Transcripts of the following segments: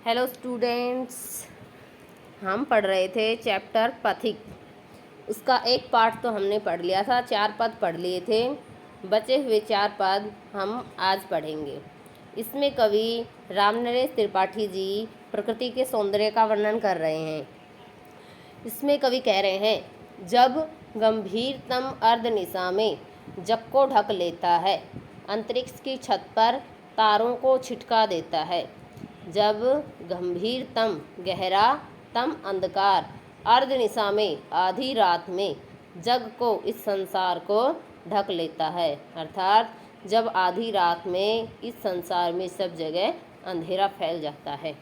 Hello students, हम पढ़ रहे थे चैप्टर पथिक। उसका एक पार्ट तो हमने पढ़ लिया था, 4 पद पढ़ लिए थे। बचे हुए 4 पद हम आज पढ़ेंगे। इसमें कवि रामनरेश त्रिपाठी जी प्रकृति के सौंदर्य का वर्णन कर रहे हैं। इसमें कवि कह रहे हैं, जब गंभीरतम अर्धनिशा में जग को ढक लेता है, अंतरिक्ष की छत पर तारों को छिटका देता है। जब गंभीरतम गहरातम अंधकार अर्धनिशा में आधी रात में जग को, इस संसार को ढक लेता है, अर्थात जब आधी रात में इस संसार में सब जगह अंधेरा फैल जाता है,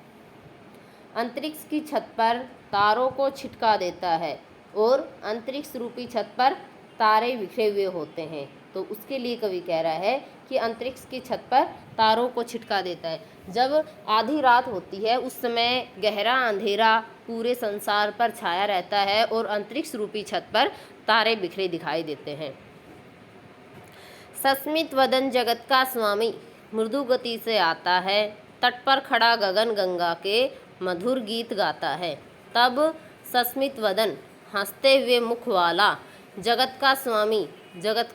अंतरिक्ष की छत पर तारों को छिटका देता है और अंतरिक्ष रूपी छत पर तारे बिखरे हुए होते हैं। तो उसके लिए कवि कह रहा है कि अंतरिक्ष की छत पर तारों को छिटका देता है। जब आधी रात होती है उस समय गहरा अंधेरा पूरे संसार पर छाया रहता है और अंतरिक्ष रूपी छत पर तारे बिखरे दिखाई देते हैं। सस्मित वदन जगत का स्वामी मृदु गति से आता है, तट पर खड़ा गगन गंगा के मधुर गीत गाता है। तब सस्मित वदन, हंसते हुए मुख वाला, जगत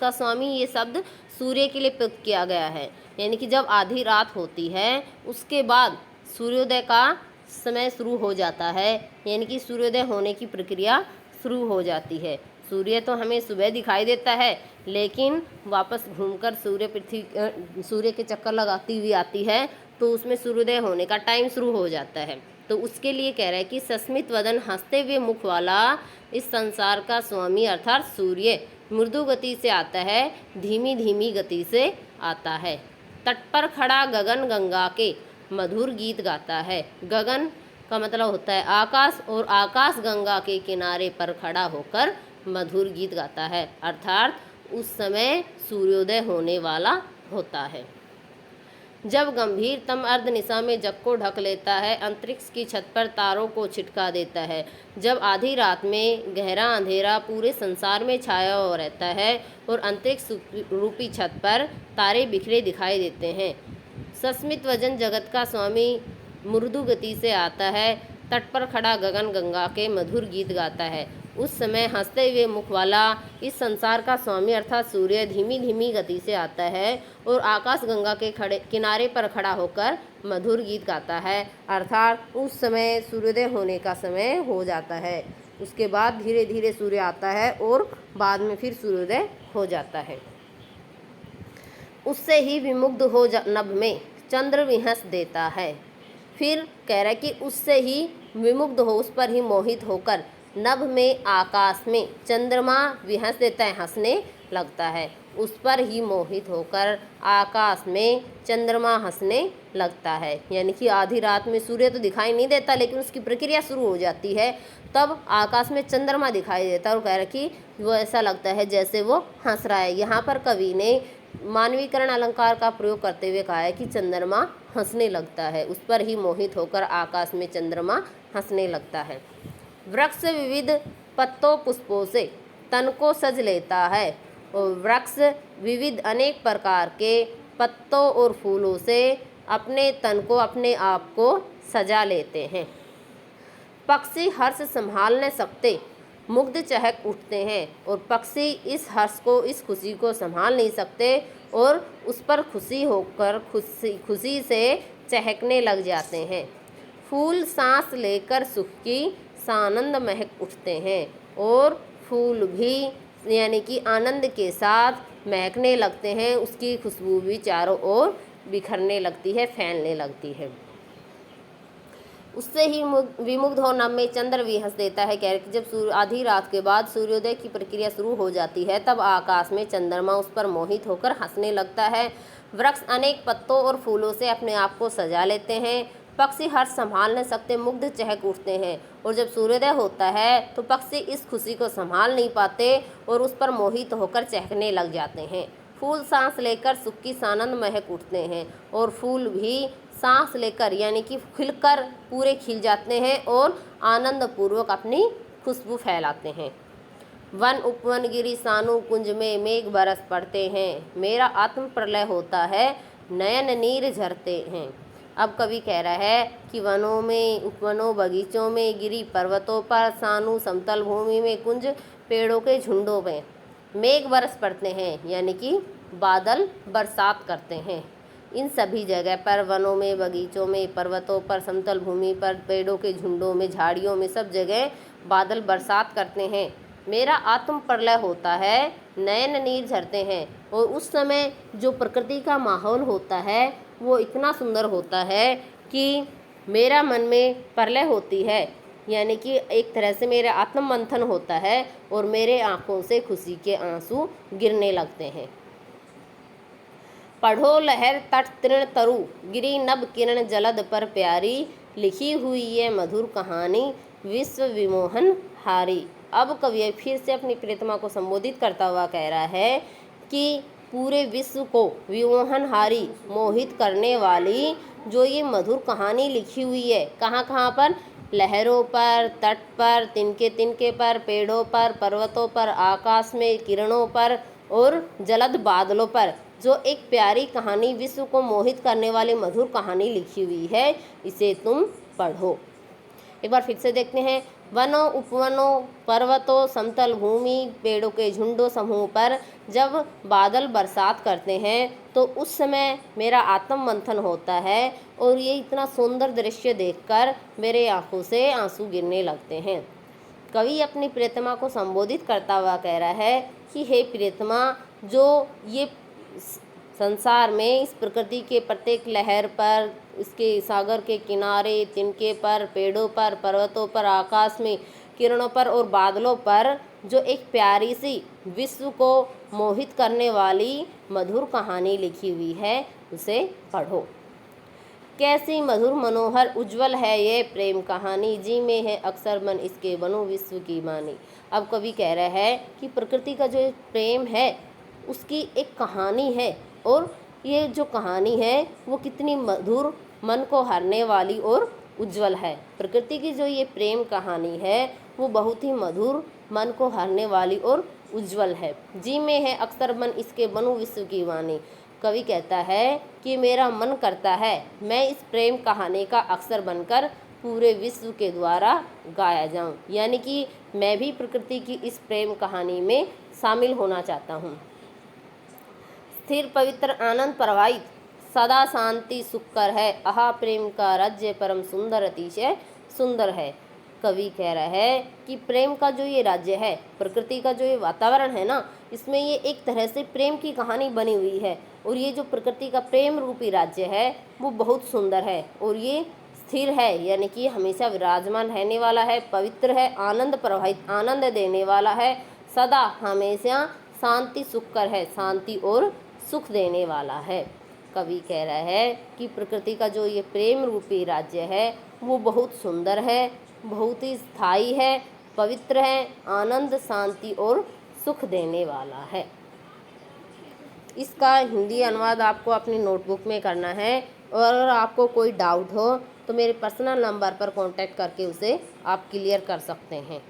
का स्वामी ये शब्द सूर्य के लिए प्रयुक्त किया गया है। यानी कि जब आधी रात होती है उसके बाद सूर्योदय का समय शुरू हो जाता है, यानी कि सूर्योदय होने की प्रक्रिया शुरू हो जाती है। सूर्य तो हमें सुबह दिखाई देता है, लेकिन वापस घूमकर सूर्य के चक्कर लगाती हुई आती है, तो उसमें सूर्योदय होने का टाइम शुरू हो जाता है। तो उसके लिए कह रहा है कि सस्मित वदन, हंसते हुए मुख वाला, इस संसार का स्वामी अर्थात सूर्य मृदु गति से आता है, धीमी धीमी गति से आता है। तट पर खड़ा गगन गंगा के मधुर गीत गाता है। गगन का मतलब होता है आकाश, और आकाश गंगा के किनारे पर खड़ा होकर मधुर गीत गाता है, अर्थात उस समय सूर्योदय होने वाला होता है। जब गंभीरतम अर्धनिशा में जग को ढक लेता है, अंतरिक्ष की छत पर तारों को छिटका देता है। जब आधी रात में गहरा अंधेरा पूरे संसार में छाया हुआ रहता है और अंतरिक्ष रूपी छत पर तारे बिखरे दिखाई देते हैं। सस्मित वजन जगत का स्वामी मृदु गति से आता है, तट पर खड़ा गगन गंगा के मधुर गीत गाता है। उस समय हंसते हुए मुख वाला, इस संसार का स्वामी अर्थात सूर्य धीमी धीमी गति से आता है और आकाश गंगा के किनारे पर खड़ा होकर मधुर गीत गाता है, अर्थात उस समय सूर्योदय होने का समय हो जाता है। उसके बाद धीरे धीरे सूर्य आता है और बाद में फिर सूर्योदय हो जाता है। उससे ही विमुग्ध हो नभ में चंद्र विहंस देता है। फिर कह रहा है कि उससे ही विमुग्ध हो, उस पर ही मोहित होकर नभ में, आकाश में चंद्रमा विहंस देता है, हंसने लगता है। उस पर ही मोहित होकर आकाश में चंद्रमा हंसने लगता है। यानी कि आधी रात में सूर्य तो दिखाई नहीं देता, लेकिन उसकी प्रक्रिया शुरू हो जाती है, तब आकाश में चंद्रमा दिखाई देता है और कह रहा है कि वो ऐसा लगता है जैसे वो हंस रहा है। यहाँ पर कवि ने मानवीकरण अलंकार का प्रयोग करते हुए कहा है कि चंद्रमा हंसने लगता है, उस पर ही मोहित होकर आकाश में चंद्रमा हंसने लगता है। वृक्ष विविध पत्तों पुष्पों से तन को सज लेता है, और वृक्ष विविध अनेक प्रकार के पत्तों और फूलों से अपने तन को, अपने आप को सजा लेते हैं। पक्षी हर्ष संभाल न सकते, मुग्ध चहक उठते हैं, और पक्षी इस हर्ष को, इस खुशी को संभाल नहीं सकते और उस पर खुशी होकर खुशी से चहकने लग जाते हैं। फूल सांस लेकर सुख की सानंद महक उठते हैं, और फूल भी यानी कि आनंद के साथ महकने लगते हैं, उसकी खुशबू भी चारों ओर बिखरने लगती है, फैलने लगती है। उससे ही विमुग्ध हो नभ में चंद्र विहंस देता है। कह रहे कि जब आधी रात के बाद सूर्योदय की प्रक्रिया शुरू हो जाती है, तब आकाश में चंद्रमा उस पर मोहित होकर हंसने लगता है। वृक्ष अनेक पत्तों और फूलों से अपने आप को सजा लेते हैं। पक्षी हर्ष संभाल न सकते, मुग्ध चहक उठते हैं, और जब सूर्योदय होता है तो पक्षी इस खुशी को संभाल नहीं पाते और उस पर मोहित होकर चहकने लग जाते हैं। फूल सांस लेकर सुख की सानंद महक उठते हैं, और फूल भी सांस लेकर यानी कि खिलकर पूरे खिल जाते हैं और आनंद पूर्वक अपनी खुशबू फैलाते हैं। वन उपवन गिरी सानु कुंज में मेघ बरस पड़ते हैं, मेरा आत्म प्रलय होता है, नयन नीर झरते हैं। अब कवि कह रहा है कि वनों में, उपवनों, बगीचों में, गिरी पर्वतों पर, सानु समतल भूमि में, कुंज पेड़ों के झुंडों में मेघ बरस पड़ते हैं, यानी कि बादल बरसात करते हैं। इन सभी जगह पर, वनों में, बगीचों में, पर्वतों पर, समतल भूमि पर, पेड़ों के झुंडों में, झाड़ियों में, सब जगह बादल बरसात करते हैं। मेरा आत्म प्रलय होता है, नयन नीर झरते हैं। और उस समय जो प्रकृति का माहौल होता है वो इतना सुंदर होता है कि मेरा मन में प्रलय होती है, यानी कि एक तरह से मेरा आत्म मंथन होता है और मेरे आँखों से खुशी के आंसू गिरने लगते हैं। पढ़ो लहर तट तृण तरु, गिरी नभ किरण जलद पर प्यारी, लिखी हुई ये मधुर कहानी विश्व विमोहन हारी। अब कवि फिर से अपनी प्रियतमा को संबोधित करता हुआ कह रहा है कि पूरे विश्व को विमोहनहारी, मोहित करने वाली जो ये मधुर कहानी लिखी हुई है, कहाँ कहाँ पर, लहरों पर, तट पर, तिनके तिनके पर, पेड़ों पर, पर्वतों पर, आकाश में किरणों पर और जलद बादलों पर, जो एक प्यारी कहानी, विश्व को मोहित करने वाली मधुर कहानी लिखी हुई है, इसे तुम पढ़ो। एक बार फिर से देखते हैं। वनों, उपवनों, पर्वतों, समतल भूमि, पेड़ों के झुंडों समूह पर जब बादल बरसात करते हैं तो उस समय मेरा आत्म मंथन होता है और ये इतना सुंदर दृश्य देखकर मेरे आंखों से आंसू गिरने लगते हैं। कवि अपनी प्रियतमा को संबोधित करता हुआ कह रहा है कि हे प्रियतमा, जो ये संसार में, इस प्रकृति के प्रत्येक लहर पर, इसके सागर के किनारे, तिनके पर, पेड़ों पर, पर्वतों पर, आकाश में किरणों पर और बादलों पर जो एक प्यारी सी, विश्व को मोहित करने वाली मधुर कहानी लिखी हुई है, उसे पढ़ो। कैसी मधुर मनोहर उज्जवल है ये प्रेम कहानी, जी में है अक्सर मन इसके बनो विश्व की मानी। अब कवि कह रहा है कि प्रकृति का जो प्रेम है उसकी एक कहानी है और ये जो कहानी है वो कितनी मधुर, मन को हरने वाली और उज्जवल है। प्रकृति की जो ये प्रेम कहानी है वो बहुत ही मधुर, मन को हरने वाली और उज्जवल है। जी में है अक्सर मन इसके बनो विश्व की वाणी। कवि कहता है कि मेरा मन करता है मैं इस प्रेम कहानी का अक्सर बनकर पूरे विश्व के द्वारा गाया जाऊं, यानी कि मैं भी प्रकृति की इस प्रेम कहानी में शामिल होना चाहता हूं। स्थिर पवित्र आनंद प्रवाहित, सदा शांति सुखकर है, आहा प्रेम का राज्य परम सुंदर अतिशय सुंदर है। कवि कह रहा है कि प्रेम का जो ये राज्य है, प्रकृति का जो ये वातावरण है ना, इसमें ये एक तरह से प्रेम की कहानी बनी हुई है और ये जो प्रकृति का प्रेम रूपी राज्य है वो बहुत सुंदर है और ये स्थिर है, यानी कि हमेशा विराजमान रहने वाला है, पवित्र है, आनंद प्रवाहित, आनंद देने वाला है, सदा हमेशा शांति सुखकर है, शांति और सुख देने वाला है। कवि कह रहा है कि प्रकृति का जो ये प्रेम रूपी राज्य है वो बहुत सुंदर है, बहुत ही स्थायी है, पवित्र है, आनंद, शांति और सुख देने वाला है। इसका हिंदी अनुवाद आपको अपनी नोटबुक में करना है और अगर आपको कोई डाउट हो तो मेरे पर्सनल नंबर पर कांटेक्ट करके उसे आप क्लियर कर सकते हैं।